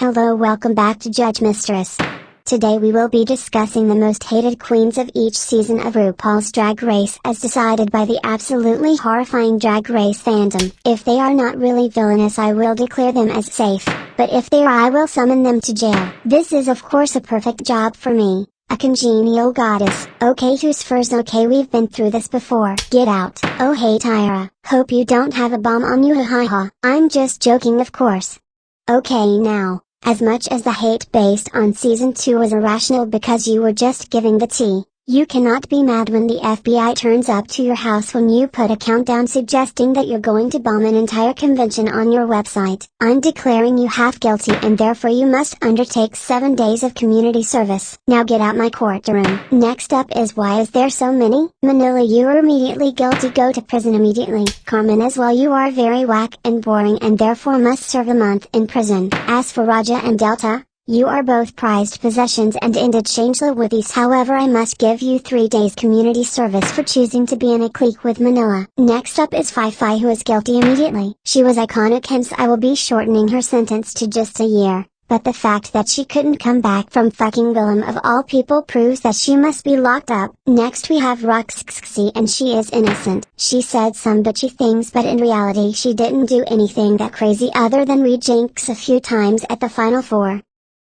Hello, welcome back to Judge Mistress. Today we will be discussing the most hated queens of each season of RuPaul's Drag Race as decided by the absolutely horrifying Drag Race fandom. If they are not really villainous, I will declare them as safe, but if they are, I will summon them to jail. This is of course a perfect job for me, a congenial goddess. Okay, who's first? Okay, we've been through this before. Get out. Oh hey Tyra, hope you don't have a bomb on you, haha. I'm just joking, of course. Okay, now, as much as the hate based on season 2 was irrational because you were just giving the tea, you cannot be mad when the FBI turns up to your house when you put a countdown suggesting that you're going to bomb an entire convention on your website. I'm declaring you half guilty and therefore you must undertake 7 days of community service. Now get out my courtroom. Next up is why is there so many? Manila, you are immediately guilty, go to prison immediately. Carmen as well, you are very whack and boring and therefore must serve a month in prison. As for Raja and Delta, you are both prized possessions and interchangeable with these. However, I must give you 3 days community service for choosing to be in a clique with Manila. Next up is Fi, who is guilty immediately. She was iconic, hence I will be shortening her sentence to just a year. But the fact that she couldn't come back from fucking Willem of all people proves that she must be locked up. Next we have Roxy, and she is innocent. She said some bitchy things, but in reality she didn't do anything that crazy other than read Jinx a few times at the Final Four.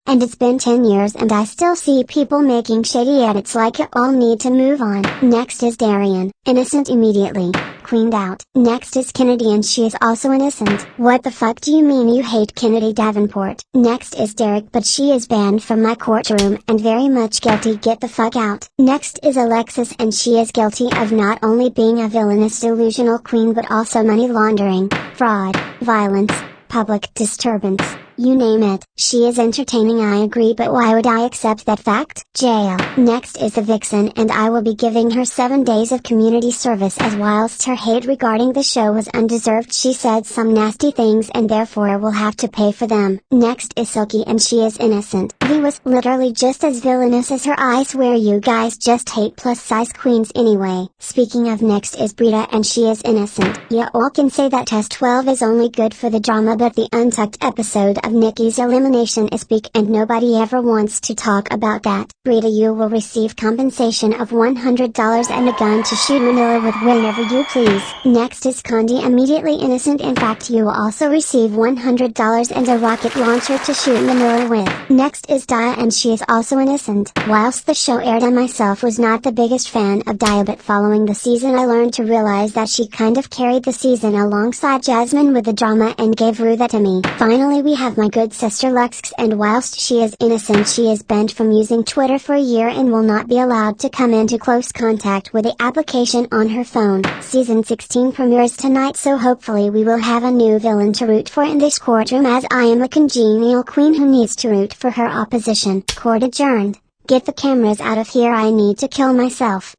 And it's been 10 years and I still see people making shady edits like you all need to move on. Next is Darian, innocent immediately, cleaned out. Next is Kennedy and she is also innocent. What the fuck do you mean you hate Kennedy Davenport? Next is Derek, but she is banned from my courtroom and very much guilty, get the fuck out. Next is Alexis and she is guilty of not only being a villainous delusional queen but also money laundering, fraud, violence, public disturbance. You name it. She is entertaining, I agree, but why would I accept that fact? Jail. Next is the Vixen and I will be giving her 7 days of community service as whilst her hate regarding the show was undeserved, she said some nasty things and therefore will have to pay for them. Next is Silky and she is innocent. He was literally just as villainous as her. I swear you guys just hate plus size queens anyway. Speaking of, next is Brita and she is innocent. Yeah, all can say that test 12 is only good for the drama, but the untucked episode of Nikki's elimination is peak and nobody ever wants to talk about that. Brita, you will receive compensation of $100 and a gun to shoot Manila with whenever you please. Next is Condi, immediately innocent, in fact you will also receive $100 and a rocket launcher to shoot Manila with. Next is Dia and she is also innocent. Whilst the show aired, I myself was not the biggest fan of Dia, but following the season I learned to realize that she kind of carried the season alongside Jasmine with the drama and gave Rue that to me. Finally we have my good sister Lux, and whilst she is innocent she is banned from using Twitter for a year and will not be allowed to come into close contact with the application on her phone. Season 16 premieres tonight, so hopefully we will have a new villain to root for in this courtroom, as I am a congenial queen who needs to root for her opposition. Court adjourned. Get the cameras out of here, I need to kill myself.